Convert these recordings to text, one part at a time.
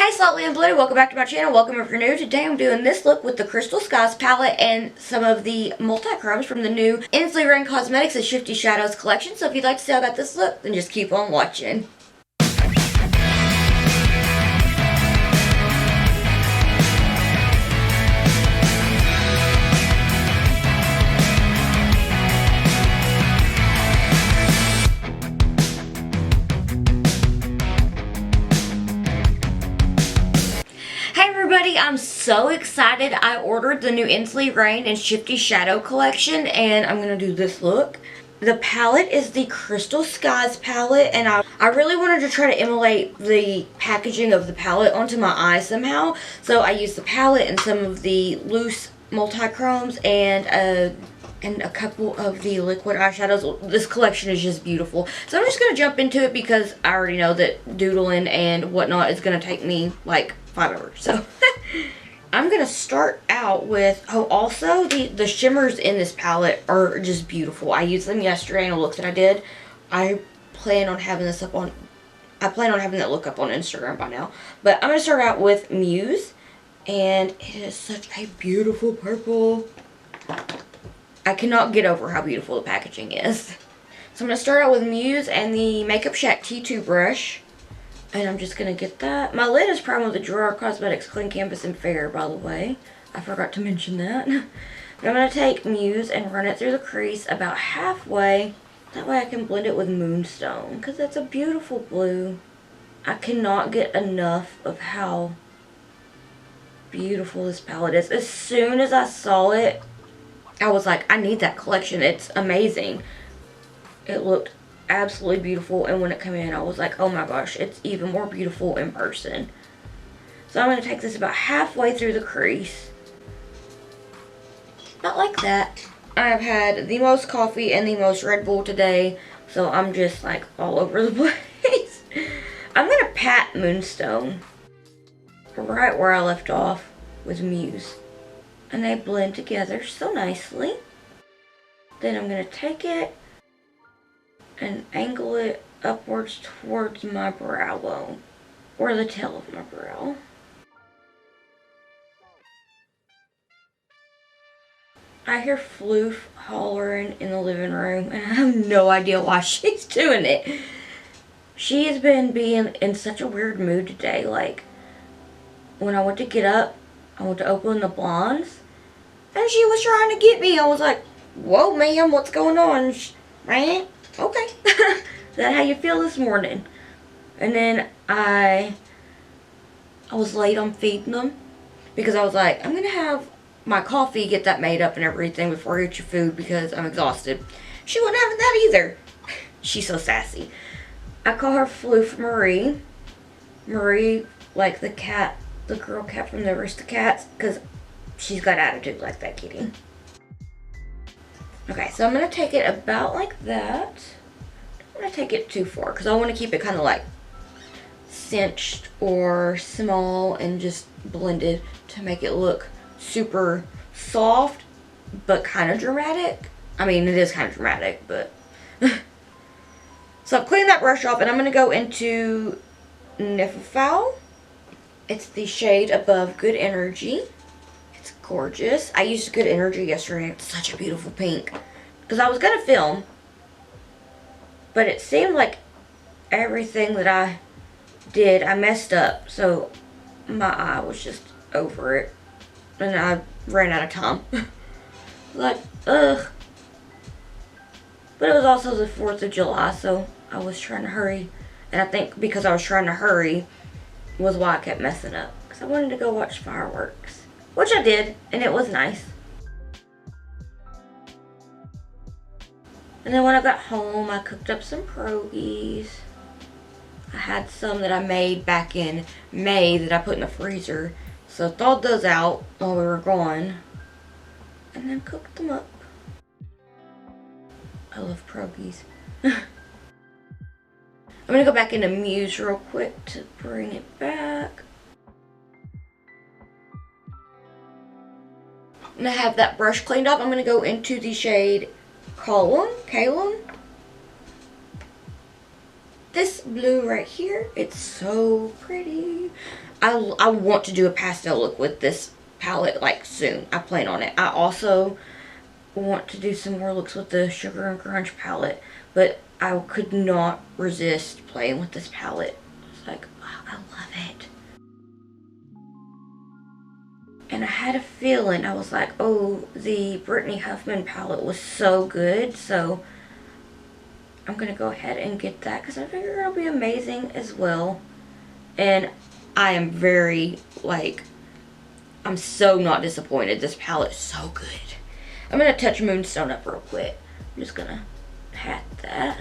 Hey Slightly Unblended, welcome back to my channel. Welcome if you're new. Today I'm doing this look with the Crystal Skies palette and some of the multi-chromes from the new Ensley Cosmetics and ShiftyShadows collection. So if you'd like to see how I got this look, then just keep on watching. I'm so excited. I ordered the new Ensley Rain and ShiftyShadow collection and I'm going to do this look. The palette is the Crystal Skies palette and I really wanted to try to emulate the packaging of the palette onto my eye somehow. So I used the palette and some of the loose multi-chromes and a couple of the liquid eyeshadows. This collection is just beautiful. So I'm just going to jump into it because I already know that doodling and whatnot is going to take me like 5 hours. So I'm going to start out with, also the shimmers in this palette are just beautiful. I used them yesterday in a look that I did. I plan on having that look up on Instagram by now. But I'm going to start out with Muse. And it is such a beautiful purple. I cannot get over how beautiful the packaging is. So I'm going to start out with Muse and the Makeup Shack T2 brush. And I'm just going to get that. My lid is primed with the Gerard Cosmetics Clean Canvas and Fair, by the way. I forgot to mention that. But I'm going to take Muse and run it through the crease about halfway. That way I can blend it with Moonstone. Because it's a beautiful blue. I cannot get enough of how beautiful this palette is. As soon as I saw it, I was like, I need that collection. It's amazing. It looked absolutely beautiful, and when it came in I was like, oh my gosh, it's even more beautiful in person. So I'm going to take this about halfway through the crease. Not like that. I've had the most coffee and the most Red Bull today, so I'm just like all over the place. I'm going to pat Moonstone right where I left off with Muse, and they blend together so nicely. Then I'm going to take it and angle it upwards towards my brow bone, or the tail of my brow. I hear Floof hollering in the living room, and I have no idea why she's doing it. She has been being in such a weird mood today. Like, when I went to get up, I went to open the blinds, and she was trying to get me. I was like, whoa, ma'am, what's going on? Right? Okay. Is that how you feel this morning? And then I was late on feeding them because I was like, I'm going to have my coffee, get that made up and everything before I eat your food because I'm exhausted. She wasn't having that either. She's so sassy. I call her Floof Marie. Marie, like the cat, the girl cat from the Aristocats, because she's got attitude like that kitty. Okay, so I'm going to take it about like that. I'm going to take it too far because I want to keep it kind of like cinched or small and just blended to make it look super soft but kind of dramatic. I mean, it is kind of dramatic, but... So I've cleaned that brush off and I'm going to go into Nifafal. It's the shade Above Good Energy. Gorgeous. I used Good Energy yesterday. It's such a beautiful pink. Because I was going to film, but it seemed like everything that I did, I messed up. So my eye was just over it. And I ran out of time. Like, ugh. But it was also the 4th of July, so I was trying to hurry. And I think because I was trying to hurry was why I kept messing up. Because I wanted to go watch fireworks. Which I did, and it was nice. And then when I got home, I cooked up some pierogies. I had some that I made back in May that I put in the freezer. So I thawed those out while we were gone. And then cooked them up. I love pierogies. I'm going to go back into Muse real quick to bring it back. And I have that brush cleaned up. I'm going to go into the shade Kalon. This blue right here, it's so pretty. I want to do a pastel look with this palette like soon. I plan on it. I also want to do some more looks with the Sugar and Crunch palette, but I could not resist playing with this palette. It's like, oh, I love it. And I had a feeling, I was like, oh, the Brittany Huffman palette was so good, so I'm going to go ahead and get that because I figure it'll be amazing as well. And I am very, like, I'm so not disappointed. This palette is so good. I'm going to touch Moonstone up real quick. I'm just going to pat that.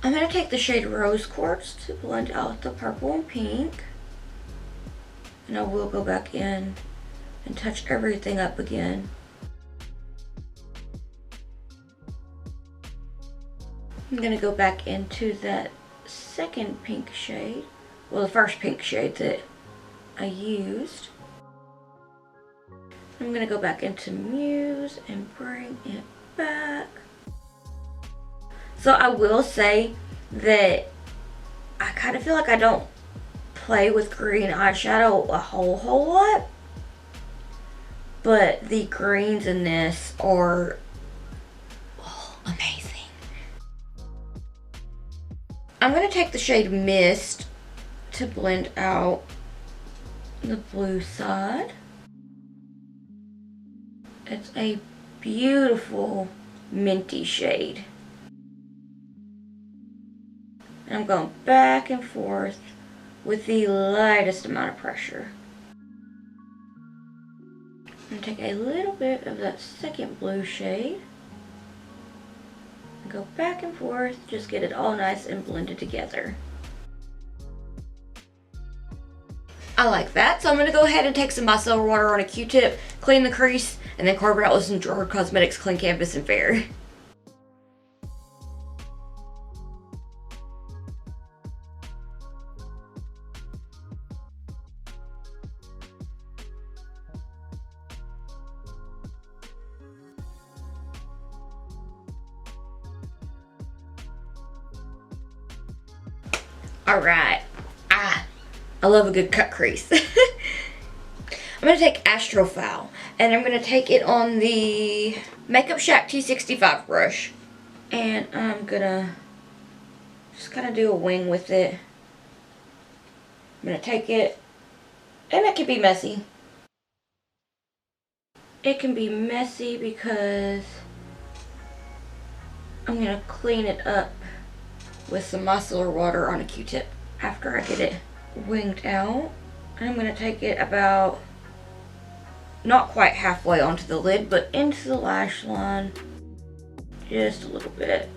I'm going to take the shade Rose Quartz to blend out the purple and pink. And I will go back in and touch everything up again. I'm going to go back into that second pink shade. Well, the first pink shade that I used. I'm going to go back into Muse and bring it back. So I will say that I kind of feel like I don't play with green eyeshadow a whole lot. But the greens in this are amazing. I'm going to take the shade Mist to blend out the blue side. It's a beautiful minty shade. And I'm going back and forth with the lightest amount of pressure. I'm going to take a little bit of that second blue shade. And go back and forth, just get it all nice and blended together. I like that, so I'm going to go ahead and take some micellar water on a Q-tip, clean the crease, and then carve it out with some Drawer Cosmetics Clean Canvas and Fair. Alright. I love a good cut crease. I'm going to take Astrophile, and I'm going to take it on the Makeup Shack T65 brush. And I'm going to just kind of do a wing with it. I'm going to take it, and it can be messy. It can be messy because I'm going to clean it up with some micellar water on a Q-tip after I get it winged out. And I'm going to take it about not quite halfway onto the lid, but into the lash line just a little bit.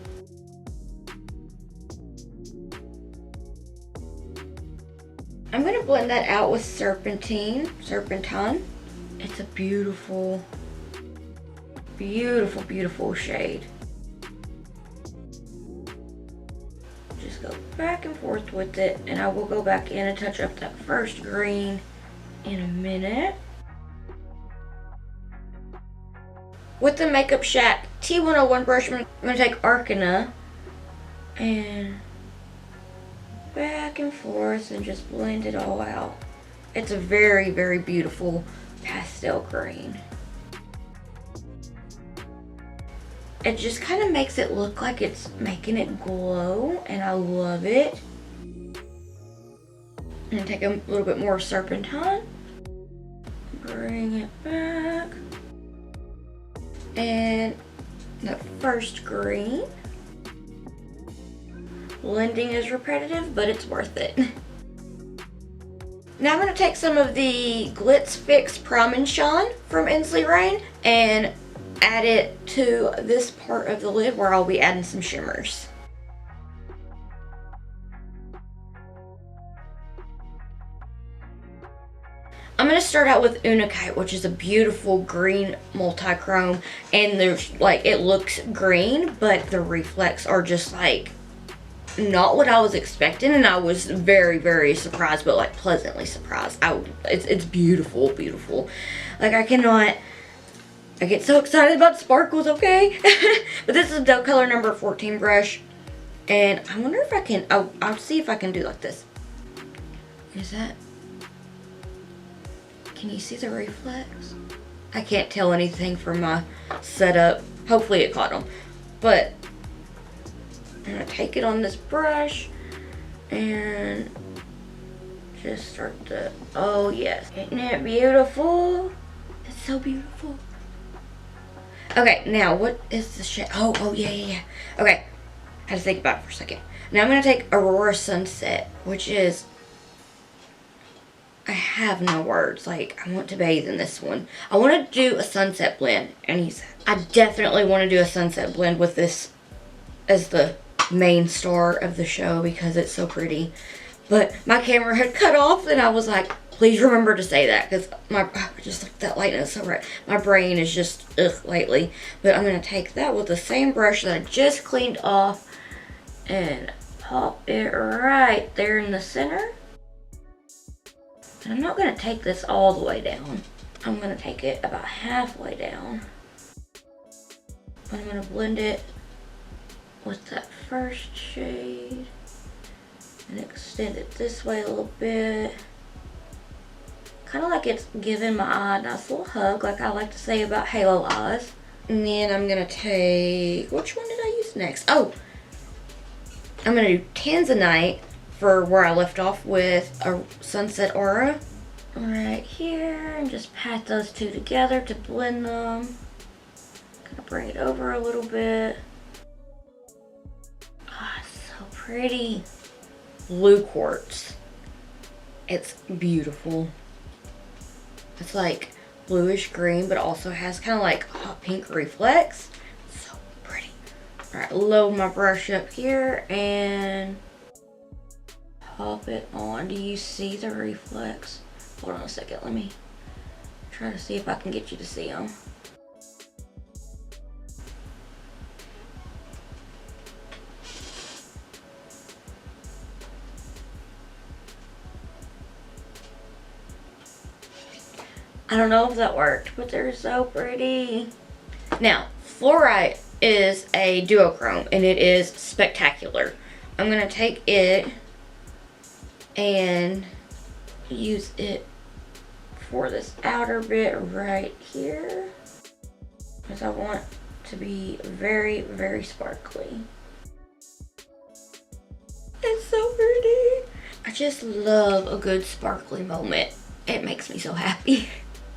I'm going to blend that out with Serpentine. It's a beautiful, beautiful, beautiful shade. Just go back and forth with it, and I will go back in and touch up that first green in a minute. With the Makeup Shack T101 brush, I'm going to take Arcana and back and forth and just blend it all out. It's a very, very beautiful pastel green. It just kind of makes it look like it's making it glow, and I love it. And take a little bit more Serpentine, bring it back, and the first green. Blending is repetitive, but it's worth it. Now I'm going to take some of the Glitz Fix Prom and Shine from Ensley and add it to this part of the lid where I'll be adding some shimmers. I'm going to start out with Unakite, which is a beautiful green multi-chrome, and there's like, it looks green, but the reflex are just like not what I was expecting, and I was very, very surprised, but like pleasantly surprised. It's beautiful, beautiful. Like I get so excited about sparkles, okay? But this is doe color number 14 brush, And I wonder if I can, oh, I'll see if I can do like this. Is that, can you see the reflex? I can't tell anything from my setup. Hopefully it caught them. But I'm gonna take it on this brush and just start to, oh yes. Isn't it beautiful? It's so beautiful. Okay, now what is the shade? Oh yeah. Okay, I had to think about it for a second. Now I'm gonna take Aurora Sunset, which is, I have no words. Like, I want to bathe in this one. I want to do a sunset blend, and I definitely want to do a sunset blend with this as the main star of the show because it's so pretty. But my camera had cut off, and I was like, please remember to say that because just like that light is so bright. My brain is just lately. But I'm gonna take that with the same brush that I just cleaned off and pop it right there in the center. And I'm not gonna take this all the way down. I'm gonna take it about halfway down. I'm gonna blend it with that first shade and extend it this way a little bit. Kind of like it's giving my eye a nice little hug, like I like to say about halo eyes. And then I'm gonna take, which one did I use next? Oh, I'm gonna do Tanzanite for where I left off with a Sunset Aura. Right here, and just pat those two together to blend them. Gonna bring it over a little bit. Ah, oh, so pretty. Blue quartz. It's beautiful. It's like bluish green, but also has kind of like hot pink reflex. So pretty. All right, load my brush up here and pop it on. Do you see the reflex? Hold on a second. Let me try to see if I can get you to see them. I don't know if that worked, but they're so pretty. Now, Fluorite is a duochrome, and it is spectacular. I'm going to take it and use it for this outer bit right here, because I want to be very, very sparkly. It's so pretty. I just love a good sparkly moment. It makes me so happy.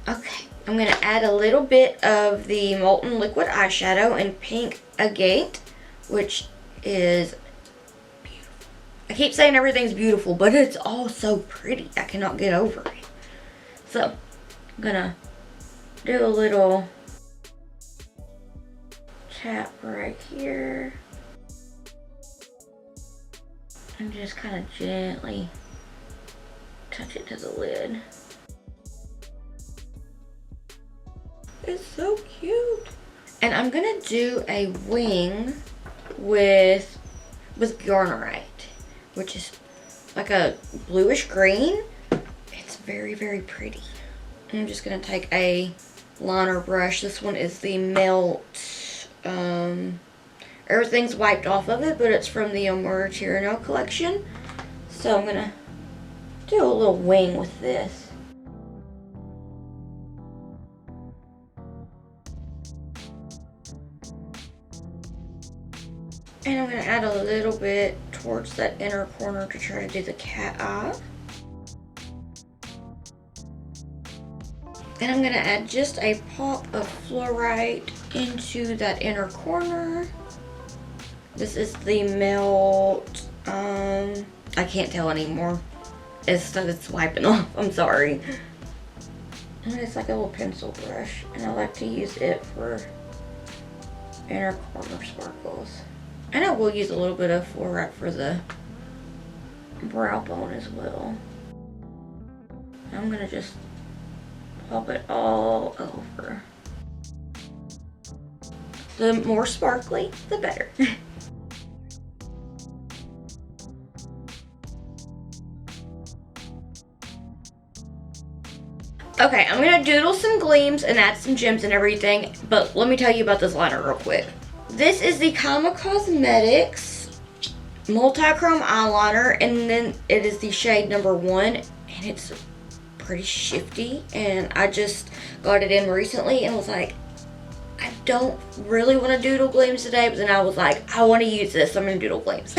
Okay, I'm gonna add a little bit of the Molten Liquid Eyeshadow in Pink Agate, which is beautiful. I keep saying everything's beautiful, but it's all so pretty. I cannot get over it. So, I'm gonna do a little tap right here. And just kind of gently touch it to the lid. It's so cute. And I'm gonna do a wing with Garnerite, which is like a bluish green. It's very, very pretty. I'm just gonna take a liner brush. This one is the Melt. Everything's wiped off of it, but it's from the Amor Tirano collection. So I'm gonna do a little wing with this. And I'm going to add a little bit towards that inner corner to try to do the cat eye. And I'm going to add just a pop of Fluorite into that inner corner. This is the Melt, I can't tell anymore. It's wiping off, I'm sorry. And it's like a little pencil brush, and I like to use it for inner corner sparkles. And I will use a little bit of Fluorite for the brow bone as well. I'm gonna just pop it all over. The more sparkly, the better. Okay, I'm gonna doodle some gleams and add some gems and everything, but let me tell you about this liner real quick. This is the Kama Cosmetics multi-chrome eyeliner, and then it is the shade number 1, and it's pretty shifty, and I just got it in recently and was like, I don't really want to doodle gleams today, but then I was like, I want to use this, so I'm going to doodle gleams.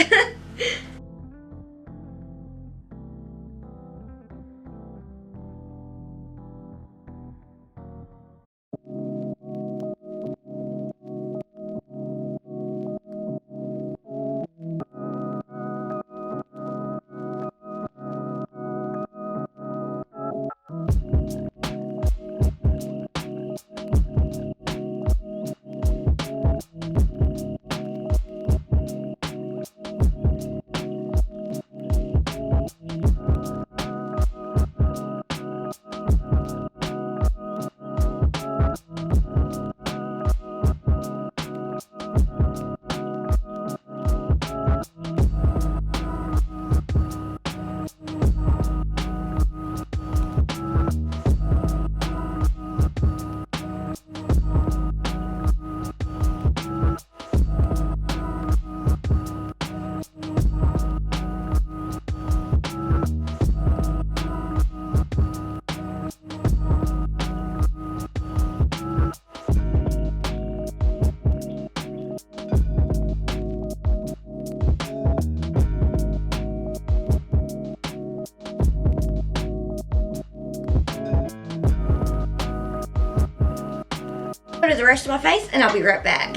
Go to the rest of my face and I'll be right back.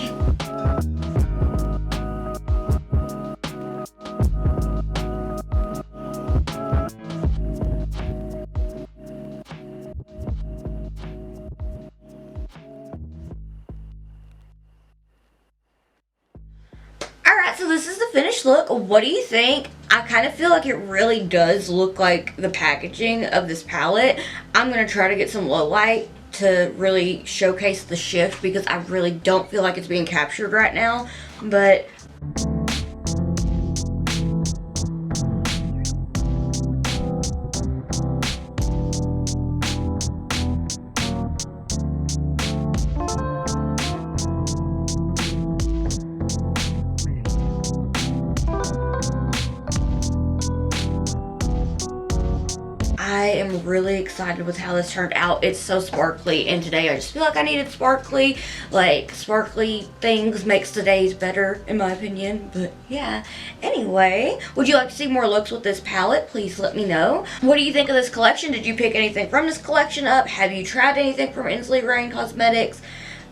Alright, so this is the finished look. What do you think? I kind of feel like it really does look like the packaging of this palette. I'm going to try to get some low light to really showcase the shift because I really don't feel like it's being captured right now, but I am really excited with how this turned out. It's so sparkly, and today I just feel like I needed sparkly. Like, sparkly things makes the days better, in my opinion. But yeah, anyway, would you like to see more looks with this palette? Please let me know. What do you think of this collection? Did you pick anything from this collection up? Have you tried anything from Ensley Cosmetics?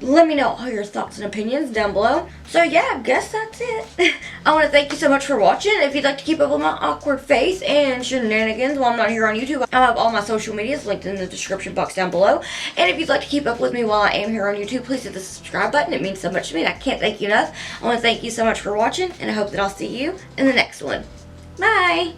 Let me know all your thoughts and opinions down below. So yeah, I guess that's it. I want to thank you so much for watching. If you'd like to keep up with my awkward face and shenanigans while I'm not here on YouTube, I'll have all my social medias linked in the description box down below. And if you'd like to keep up with me while I am here on YouTube, please hit the subscribe button. It means so much to me and I can't thank you enough. I want to thank you so much for watching, and I hope that I'll see you in the next one. Bye!